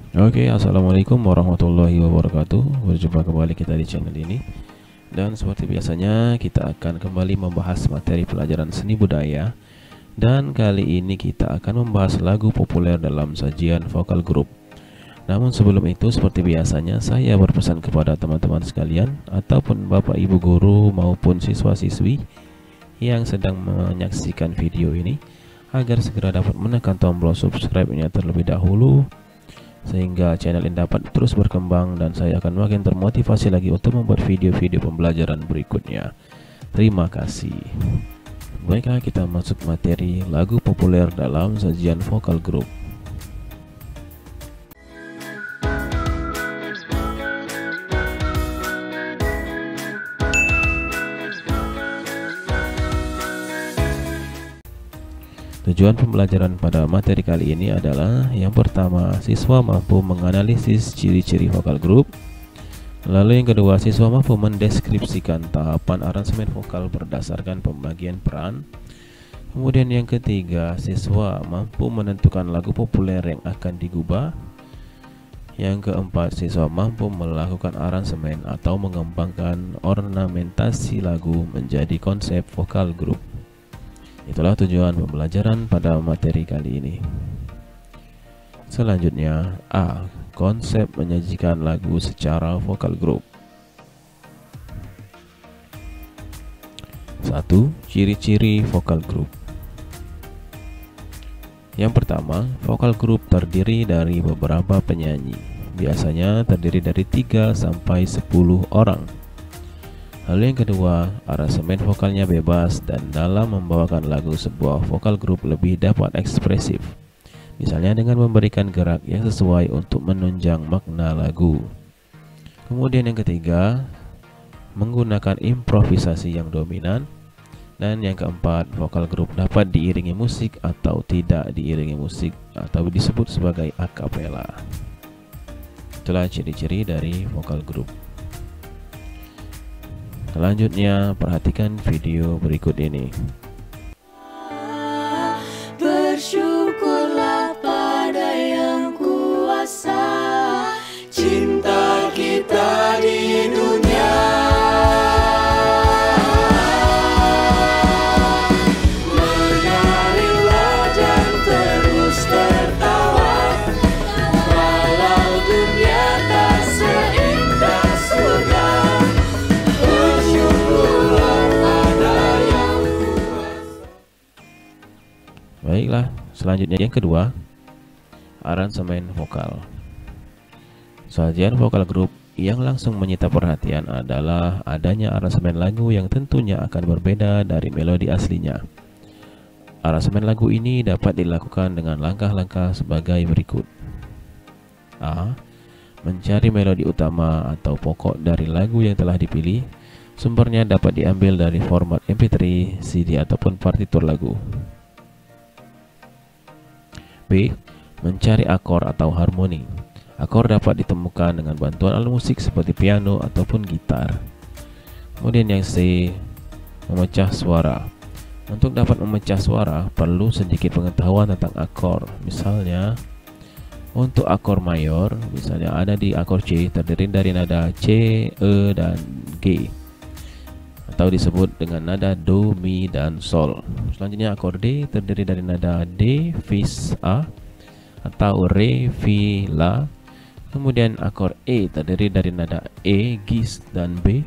Oke, assalamualaikum warahmatullahi wabarakatuh. Berjumpa kembali kita di channel ini. Dan seperti biasanya kita akan kembali membahas materi pelajaran seni budaya. Dan kali ini kita akan membahas lagu populer dalam sajian vokal group. Namun sebelum itu, seperti biasanya saya berpesan kepada teman-teman sekalian ataupun bapak ibu guru maupun siswa-siswi yang sedang menyaksikan video ini agar segera dapat menekan tombol subscribe-nya terlebih dahulu, sehingga channel ini dapat terus berkembang dan saya akan makin termotivasi lagi untuk membuat video-video pembelajaran berikutnya. Terima kasih. Baiklah, kita masuk materi lagu populer dalam sajian vokal group. Tujuan pembelajaran pada materi kali ini adalah yang pertama, siswa mampu menganalisis ciri-ciri vokal group. Lalu yang kedua, siswa mampu mendeskripsikan tahapan aransemen vokal berdasarkan pembagian peran. Kemudian yang ketiga, siswa mampu menentukan lagu populer yang akan digubah. Yang keempat, siswa mampu melakukan aransemen atau mengembangkan ornamentasi lagu menjadi konsep vokal group. Itulah tujuan pembelajaran pada materi kali ini. Selanjutnya, A. Konsep menyajikan lagu secara vokal group. 1. Ciri-ciri vokal group. Yang pertama, vokal group terdiri dari beberapa penyanyi. Biasanya terdiri dari 3 sampai 10 orang. Lalu yang kedua, aransemen vokalnya bebas dan dalam membawakan lagu sebuah vokal group lebih dapat ekspresif. Misalnya dengan memberikan gerak yang sesuai untuk menunjang makna lagu. Kemudian yang ketiga, menggunakan improvisasi yang dominan. Dan yang keempat, vokal group dapat diiringi musik atau tidak diiringi musik atau disebut sebagai akapela. Itulah ciri-ciri dari vokal group. Selanjutnya, perhatikan video berikut ini. Bersyukurlah pada yang kuasa, cinta kita di dunia. Menarilah dan terus tertawa, walau dunia tak seindah surga. Baiklah, selanjutnya yang kedua, aransemen vokal. Sajian vokal group yang langsung menyita perhatian adalah adanya aransemen lagu yang tentunya akan berbeda dari melodi aslinya. Aransemen lagu ini dapat dilakukan dengan langkah-langkah sebagai berikut. A. Mencari melodi utama atau pokok dari lagu yang telah dipilih. Sumbernya dapat diambil dari format MP3, CD ataupun partitur lagu. B. Mencari akor atau harmoni. Akor dapat ditemukan dengan bantuan alat musik seperti piano ataupun gitar. Kemudian yang C. Memecah suara. Untuk dapat memecah suara perlu sedikit pengetahuan tentang akor. Misalnya, untuk akor mayor, misalnya ada di akor C terdiri dari nada C, E, dan G, atau disebut dengan nada Do, Mi, dan Sol. Selanjutnya akor D terdiri dari nada D, Fis, A, atau Re, Fi, La. Kemudian akor E terdiri dari nada E, Gis, dan B,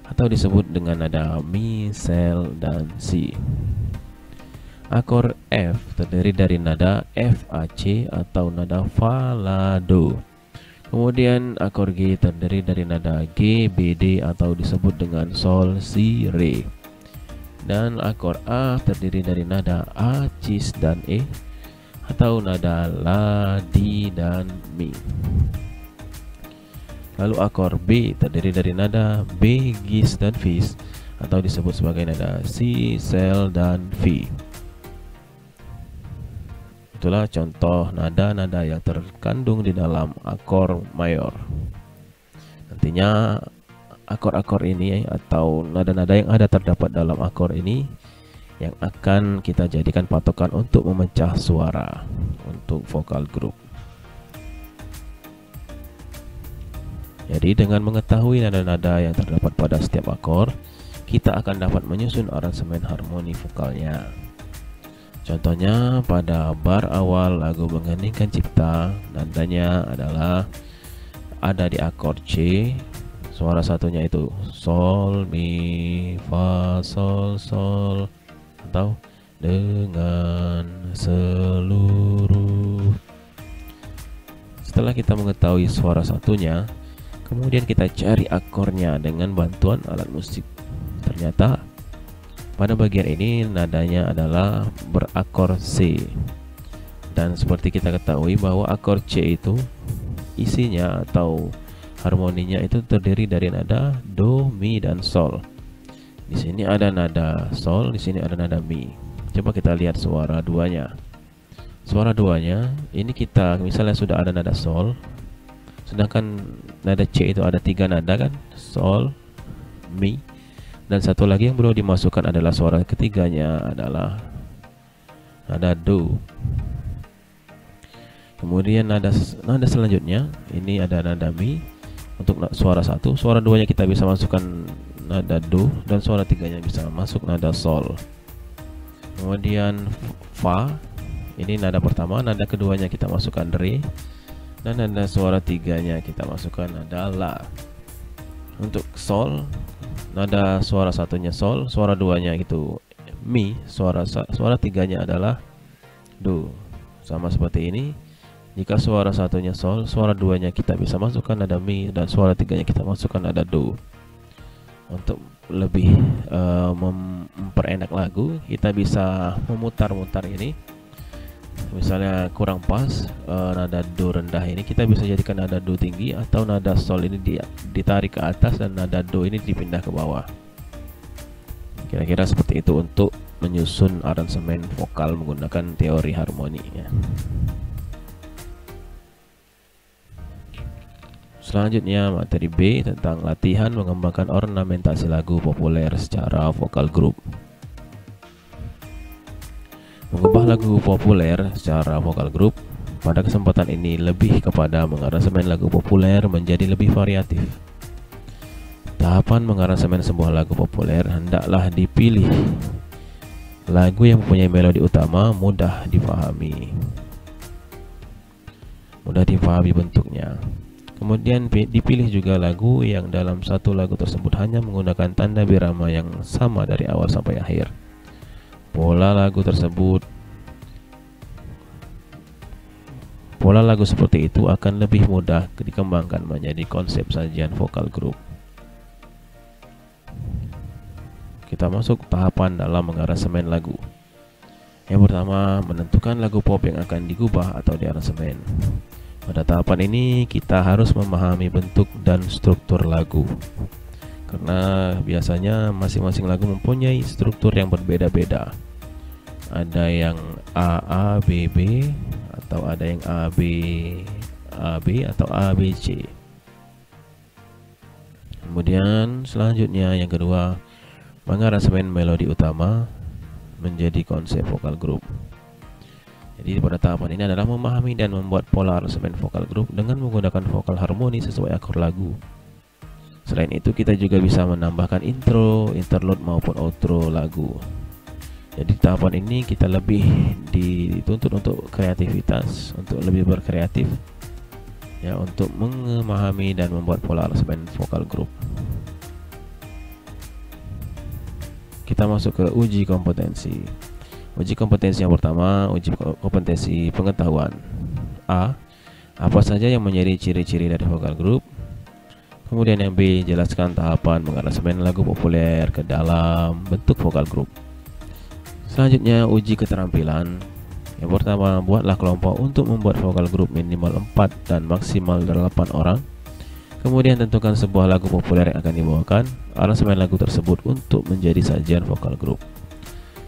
atau disebut dengan nada Mi, Sel, dan Si. Akor F terdiri dari nada F, A, C, atau nada Fa, La, Do. Kemudian akor G terdiri dari nada G, B, D, atau disebut dengan Sol, Si, Re. Dan akor A terdiri dari nada A, Cis, dan E, atau nada La, Di, dan Mi. Lalu akor B terdiri dari nada B, Gis, dan Fis, atau disebut sebagai nada Si, Sel, dan Fi. Itulah contoh nada-nada yang terkandung di dalam akor mayor. Nantinya akor-akor ini atau nada-nada yang ada terdapat dalam akor ini yang akan kita jadikan patokan untuk memecah suara untuk vokal group. Jadi dengan mengetahui nada-nada yang terdapat pada setiap akor, kita akan dapat menyusun aransemen harmoni vokalnya. Contohnya pada bar awal lagu Mengheningkan Cipta, nadanya adalah ada di akor C, suara satunya itu sol, mi, fa, sol, sol, atau dengan seluruh. Setelah kita mengetahui suara satunya, kemudian kita cari akornya dengan bantuan alat musik. Ternyata pada bagian ini nadanya adalah berakor C. Dan seperti kita ketahui bahwa akor C itu isinya atau harmoninya itu terdiri dari nada do, mi, dan sol. Di sini ada nada sol, di sini ada nada mi. Coba kita lihat suara duanya. Suara duanya ini kita misalnya sudah ada nada sol, sedangkan nada C itu ada 3 nada kan, sol, mi, dan satu lagi yang belum dimasukkan adalah suara ketiganya adalah nada do. Kemudian nada selanjutnya ini ada nada mi untuk suara 1, suara 2-nya kita bisa masukkan nada do, dan suara 3-nya bisa masuk nada sol. Kemudian fa, ini nada pertama, nada keduanya kita masukkan re, dan nada suara 3-nya kita masukkan nada la. Untuk sol, nada suara satunya sol, suara 2-nya itu mi, suara 3-nya adalah do. Sama seperti ini. Jika suara satunya sol, suara 2-nya kita bisa masukkan nada mi, dan suara 3-nya kita masukkan nada do. Untuk lebih memperenak lagu, kita bisa memutar-mutar ini. Misalnya kurang pas nada do rendah ini, kita bisa jadikan nada do tinggi, atau nada sol ini ditarik ke atas dan nada do ini dipindah ke bawah. Kira-kira seperti itu untuk menyusun aransemen vokal menggunakan teori harmoni ya. Selanjutnya materi B tentang latihan mengembangkan ornamentasi lagu populer secara vokal grup. Mengubah lagu populer secara vokal grup, pada kesempatan ini lebih kepada mengaransemen lagu populer menjadi lebih variatif. Tahapan mengaransemen sebuah lagu populer hendaklah dipilih lagu yang mempunyai melodi utama mudah dipahami bentuknya. Kemudian dipilih juga lagu yang dalam satu lagu tersebut hanya menggunakan tanda birama yang sama dari awal sampai akhir. Pola lagu seperti itu akan lebih mudah dikembangkan menjadi konsep sajian vokal grup. Kita masuk tahapan dalam mengaransemen lagu. Yang pertama, menentukan lagu pop yang akan digubah atau diaransemen. Pada tahapan ini kita harus memahami bentuk dan struktur lagu, karena biasanya masing-masing lagu mempunyai struktur yang berbeda-beda. Ada yang A B B, atau ada yang A B atau A B C. Kemudian selanjutnya yang kedua, mengaransemen melodi utama menjadi konsep vokal grup. Jadi pada tahapan ini adalah memahami dan membuat pola aransemen vokal grup dengan menggunakan vokal harmoni sesuai akor lagu. Selain itu kita juga bisa menambahkan intro, interlude maupun outro lagu. Jadi tahapan ini kita lebih dituntut untuk kreativitas, untuk lebih berkreatif ya, untuk memahami dan membuat pola aransemen vokal grup. Kita masuk ke uji kompetensi. Uji kompetensi yang pertama, uji kompetensi pengetahuan. A. Apa saja yang menjadi ciri-ciri dari vokal grup? Kemudian yang B, jelaskan tahapan mengaransemen lagu populer ke dalam bentuk vokal grup. Selanjutnya uji keterampilan. Yang pertama, buatlah kelompok untuk membuat vokal grup minimal 4 dan maksimal 8 orang. Kemudian tentukan sebuah lagu populer yang akan dibawakan, aransemen lagu tersebut untuk menjadi sajian vokal grup.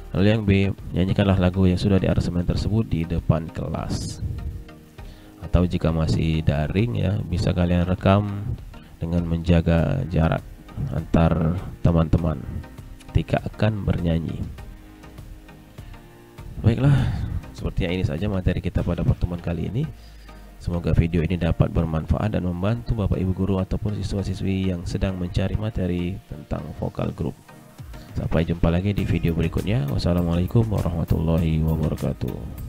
Lalu yang B, nyanyikanlah lagu yang sudah diaransemen tersebut di depan kelas. Atau jika masih daring ya, bisa kalian rekam dengan menjaga jarak antar teman-teman ketika akan bernyanyi. Baiklah, sepertinya ini saja materi kita pada pertemuan kali ini. Semoga video ini dapat bermanfaat dan membantu Bapak Ibu guru ataupun siswa-siswi yang sedang mencari materi tentang vokal grup. Sampai jumpa lagi di video berikutnya. Wassalamualaikum warahmatullahi wabarakatuh.